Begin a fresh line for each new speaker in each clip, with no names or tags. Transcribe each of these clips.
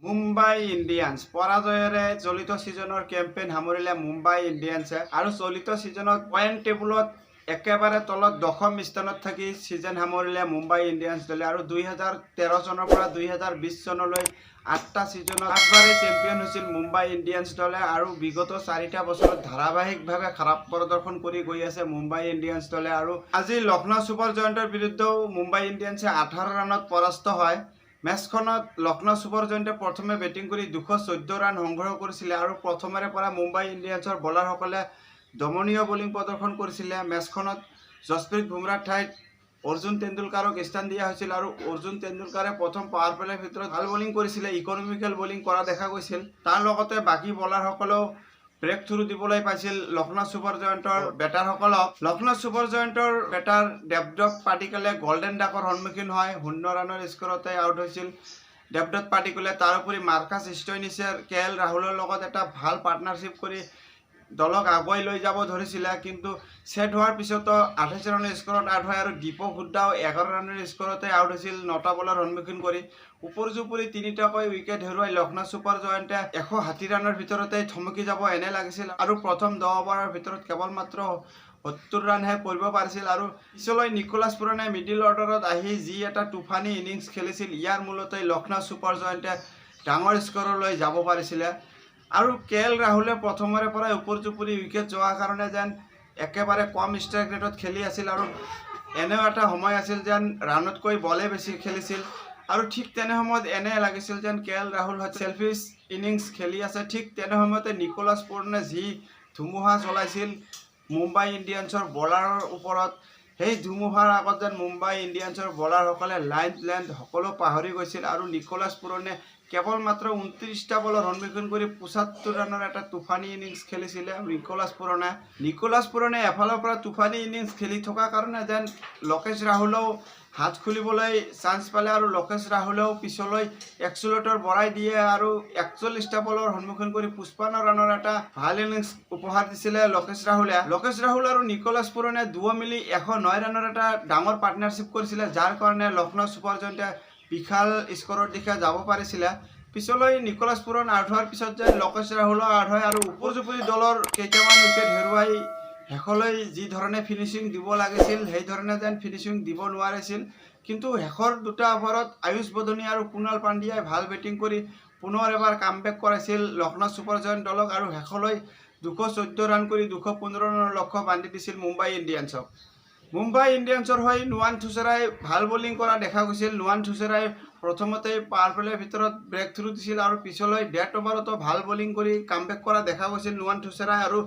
Mumbai Indians পৰাজয়েৰে চলিত ছিজনৰ campaign সামৰিলে মুম্বাই ইণ্ডিয়ানছে আৰু চলিত ছিজনত পইণ্ট টেবুলত একেবাৰে তলত দশম স্থানত থাকি ছিজন সামৰিলে মুম্বাই ইণ্ডিয়ানছ দলে আৰু 2013 চনৰ পৰা 2020 চনলৈ 8টা ছিজনত 8বাৰেই চেম্পিয়ন হৈছিল মুম্বাই ইণ্ডিয়ানছ দলে আৰু বিগত 4টা বছৰত ধাৰাবাহিকভাৱে খাৰাপ প্ৰদৰ্শন কৰি গৈ আছে মুম্বাই ইণ্ডিয়ানছ দলে আৰু আজি লক্ষ্ণৌ ছুপাৰ জায়াণ্টৰ বিৰুদ্ধেও মুম্বাই ইণ্ডিয়ানছে 18 ৰানত পৰাস্ত হয়। মেচখনত লক্ষ্ণৌ ছুপাৰ জায়াণ্টে প্ৰথমে বেটিং কৰি 214 ৰান সংগ্ৰহ কৰিছিলে আৰু প্ৰথমৰে পৰা মুম্বাই ইণ্ডিয়ানছৰ বলাৰসকলে দমনীয় বলিং প্ৰদৰ্শন কৰিছিলে। মেচখনত জসপ্ৰীত বুমৰাৰ ঠাইত অৰ্জুন তেণ্ডুলকাৰক স্থান দিয়া হৈছিল আৰু অৰ্জুন তেণ্ডুলকাৰে প্ৰথম পাৱাৰ প্লেৰ ভিতৰত ভাল বলিং কৰিছিলে, ইকনমিকেল বলিং কৰা দেখা গৈছিল। তাৰ লগতে বাকী বলাৰসকলেও ব্ৰেক থ্ৰু দিবলৈ পাইছিল লক্ষ্ণৌ ছুপাৰ জায়াণ্টৰ বেটাৰসকলক। লক্ষ্ণৌ ছুপাৰ জায়াণ্টৰ বেটাৰ দেৱদত্ত পাটিকালে গল্ডেন ডাকৰ সন্মুখীন হয়, 0 ৰানৰ স্কৰতে আউট হৈছিল দেৱদত্ত পাটিকলে। তাৰোপৰি মাৰ্কাছ ষ্টইনিছে KL ৰাহুলৰ লগত এটা ভাল পাৰ্টনাৰশ্বিপ কৰি দলক আগুৱাই লৈ যাব ধৰিছিলে, কিন্তু ছেট হোৱাৰ পিছতো 28 ৰানৰ স্কৰত আউট হয় আৰু দীপক হুড্ডাও 11 ৰানৰ স্কৰতে আউট হৈছিল 9টা বলৰ সন্মুখীন কৰি। উপৰ্যুপৰি 3টাকৈ উইকেট হেৰুৱাই লক্ষ্ণৌ ছুপাৰ জায়াণ্টে 180 ৰানৰ ভিতৰতে থমকি যাব এনে লাগিছিল আৰু প্ৰথম 10 অভাৰৰ ভিতৰত কেৱল মাত্ৰ 70 ৰানহে কৰিব পাৰিছিল আৰু পিছলৈ নিকোলাছ পুৰণে মিডিল অৰ্ডাৰত আহি যি এটা তুফানী ইনিংছ খেলিছিল, ইয়াৰ মূলতেই লক্ষ্ণৌ ছুপাৰ জায়াণ্টে ডাঙৰ স্কৰলৈ যাব পাৰিছিলে। আৰু KL ৰাহুলে প্ৰথমৰে পৰাই উপৰ্যুপৰি উইকেট যোৱাৰ কাৰণে যেন একেবাৰে কম ষ্ট্ৰাইক ৰেটত খেলি আছিল আৰু এনেও এটা সময় আছিল যেন ৰানতকৈ বলে বেছি খেলিছিল আৰু ঠিক তেনে সময়ত এনে লাগিছিল যেন KL ৰাহুল হয়তো চেলফিছ ইনিংছ খেলি আছে। ঠিক তেনে সময়তে নিকোলাছ পুৰণে যি ধুমুহা চলাইছিল মুম্বাই ইণ্ডিয়ানছৰ বলাৰৰ ওপৰত, সেই ধুমুহাৰ আগত যেন মুম্বাই ইণ্ডিয়ানছৰ বলাৰসকলে লাইন লেন্থ সকলো পাহৰি গৈছিল আৰু নিকোলাছ পুৰণে কেৱল মাত্ৰ 29টা বলৰ সন্মুখীন কৰি 75 ৰানৰ এটা তুফানী ইনিংছ খেলিছিলে নিকোলাছ পুৰণে এফালৰ পৰা তুফানী ইনিংছ খেলি থকা কাৰণে যেন লোকেশ ৰাহুলেও হাত খুলিবলৈ চান্স পালে আৰু লোকেশ ৰাহুলেও পিছলৈ এক্সিলেটৰ বঢ়াই দিয়ে আৰু 41টা বলৰ সন্মুখীন কৰি 55 ৰানৰ এটা ভাল ইনিংছ উপহাৰ দিছিলে লোকেশ ৰাহুল আৰু নিকোলাছ পুৰণে দুয়ো মিলি 109 ৰানৰ এটা ডাঙৰ পাৰ্টনাৰশ্বিপ কৰিছিলে, যাৰ কাৰণে লক্ষ্ণৌ ছুপাৰ জায়াণ্টে বিশাল স্কৰৰ দিশে যাব পাৰিছিলে। পিছলৈ নিকোলাছ পুৰণ আউট হোৱাৰ পিছত যেন লোকেশ ৰাহুলো আউট হয় আৰু উপৰ্যুপৰি দলৰ কেইটামান উইকেট হেৰুৱাই শেষলৈ যি ধৰণে ফিনিচিং দিব লাগিছিল সেই ধৰণে যেন ফিনিচিং দিব নোৱাৰিছিল। কিন্তু শেষৰ 2টা অভাৰত আয়ুষ বদনী আৰু কুণাল পাণ্ডিয়াই ভাল বেটিং কৰি পুনৰ এবাৰ কামবেক কৰাইছিল লক্ষ্ণৌ ছুপাৰ জায়াণ্ট দলক আৰু শেষলৈ 214 ৰান কৰি 215 ৰানৰ লক্ষ্য বান্ধি দিছিল মুম্বাই ইণ্ডিয়ানছক। মুম্বাই ইণ্ডিয়ানছৰ হৈ নুৱান থুছেৰাই ভাল বলিং কৰা দেখা গৈছিল। নুৱান থুছেৰাই প্ৰথমতে পাৱাৰ প্লেৰ ভিতৰত ব্ৰেক থ্ৰু দিছিল আৰু পিছলৈ ডেথ অভাৰতো ভাল বলিং কৰি কামবেক কৰা দেখা গৈছিল নুৱান থুছেৰাই আৰু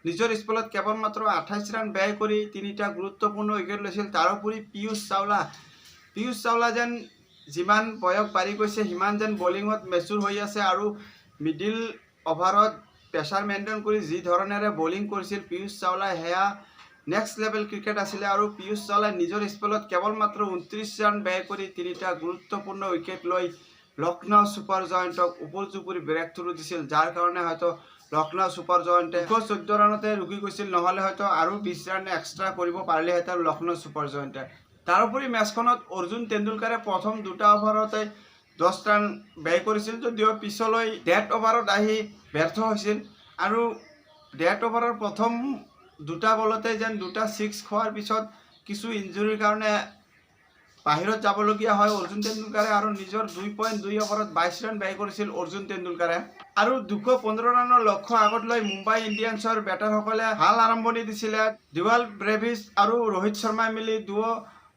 নিজৰ স্পেলত কেৱল মাত্ৰ 28 ৰান ব্যয় কৰি 3টা গুৰুত্বপূৰ্ণ উইকেট লৈছিল। তাৰোপৰি পীয়ুষ চাওলা যেন যিমান বয়স বাঢ়ি গৈছে সিমান যেন বলিঙত মেচুৰ হৈ আছে আৰু মিডিল অভাৰত প্ৰেছাৰ মেইনটেইন কৰি যি ধৰণেৰে বলিং কৰিছিল পীয়ুষ চাওলাই, সেয়া নেক্সট লেভেল ক্ৰিকেট আছিলে আৰু পীয়ুষ চাওলাই নিজৰ স্পেলত কেৱল মাত্ৰ 29 ৰান ব্যয় কৰি 3টা গুৰুত্বপূৰ্ণ উইকেট লৈ লক্ষ্ণৌ ছুপাৰ জায়াণ্টক উপৰ্যুপৰি ব্ৰেক থ্ৰু দিছিল, যাৰ কাৰণে হয়তো লক্ষ্ণৌ ছুপাৰ জায়াণ্টে 214 ৰানতে ৰখি গৈছিল, নহ'লে হয়তো আৰু 20 ৰান এক্সট্ৰা কৰিব পাৰিলেহেঁতেন লক্ষ্ণৌ ছুপাৰ জায়াণ্টে। তাৰোপৰি মেচখনত অৰ্জুন তেণ্ডুলকাৰে প্ৰথম 2টা অভাৰতে 10 ৰান ব্যয় কৰিছিল, যদিও পিছলৈ ডেথ অভাৰত আহি ব্যৰ্থ হৈছিল আৰু ডেথ অভাৰৰ প্ৰথম 2টা বলতে যেন 2টা 6 খোৱাৰ পিছত কিছু ইঞ্জুৰিৰ কাৰণে বাহিৰত যাবলগীয়া হয় অৰ্জুন তেণ্ডুলকাৰে আৰু নিজৰ 2.2 অভাৰত 22 ৰান ব্যয় কৰিছিল অৰ্জুন তেণ্ডুলকাৰে আৰু 215 ৰানৰ লক্ষ্য আগত লৈ মুম্বাই ইণ্ডিয়ানছৰ বেটাৰসকলে ভাল আৰম্ভণি দিছিলে। ডুৱাল ব্ৰেভিছ আৰু ৰোহিত শৰ্মাই মিলি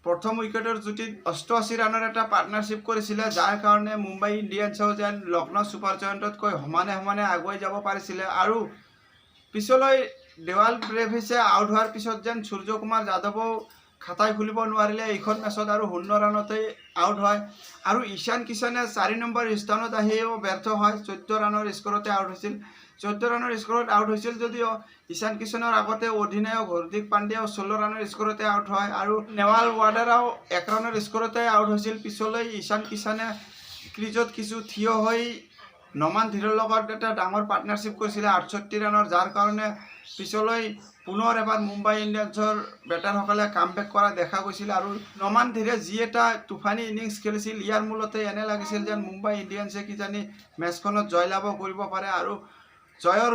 প্ৰথম উইকেটৰ জুটিত 88 ৰানৰ এটা পাৰ্টনাৰশ্বিপ কৰিছিলে, যাৰ কাৰণে মুম্বাই ইণ্ডিয়ানছেও যেন লক্ষ্ণৌ ছুপাৰ জায়াণ্টতকৈ সমানে আগুৱাই যাব পাৰিছিলে আৰু পিছলৈ ডুৱাল ব্ৰেভিছে আউট হোৱাৰ পিছত যেন সূৰ্যকুমাৰ যাদৱেও খাতাই খুলিব নোৱাৰিলে এইখন মেচত আৰু 0 ৰানতেই আউট হয় আৰু ঈশান কিষাণে 4 নম্বৰ স্থানত আহিও ব্যৰ্থ হয়, 14 ৰানৰ স্কৰতে আউট হৈছিল। 14 ৰানৰ স্কৰত আউট হৈছিল যদিও ঈশান কিষাণৰ আগতে অধিনায়ক হাৰ্দিক পাণ্ডিয়াও 16 ৰানৰ স্কৰতে আউট হয় আৰু নেৱাল ৱাডেৰাও 1 ৰানৰ স্কৰতে আউট হৈছিল। পিছলৈ ঈশান কিষাণে ক্ৰিজত কিছু থিয় হৈ নমান ধীৰৰ লগত এটা ডাঙৰ পাৰ্টনাৰশ্বিপ কৰিছিলে 68 ৰানৰ, যাৰ কাৰণে পিছলৈ পুনৰ এবাৰ মুম্বাই ইণ্ডিয়ানছৰ বেটাৰসকলে কামবেক কৰা দেখা গৈছিল। আৰু নমান ধীৰে যি এটা তুফানী ইনিংছ খেলিছিল, ইয়াৰ মূলতে এনে লাগিছিল যেন মুম্বাই ইণ্ডিয়ানছে কিজানি মেচখনত জয়লাভ কৰিব পাৰে আৰু জয়ৰ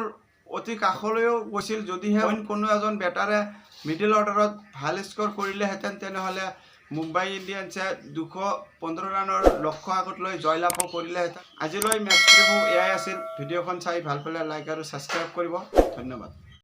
অতি কাষলৈও গৈছিল। যদিহে অইন কোনো এজন বেটাৰে মিডল অৰ্ডাৰত ভাল স্ক'ৰ কৰিলেহেঁতেন, তেনেহ'লে মুম্বাই ইণ্ডিয়ানছে 215 ৰানৰ লক্ষ্য আগত লৈ জয়লাভ কৰিলেহেঁতেন। আজিলৈ মেচ প্ৰিভিউ এয়াই আছিল। ভিডিঅ'খন চাই ভাল পালে লাইক আৰু ছাবস্ক্ৰাইব কৰিব। ধন্যবাদ।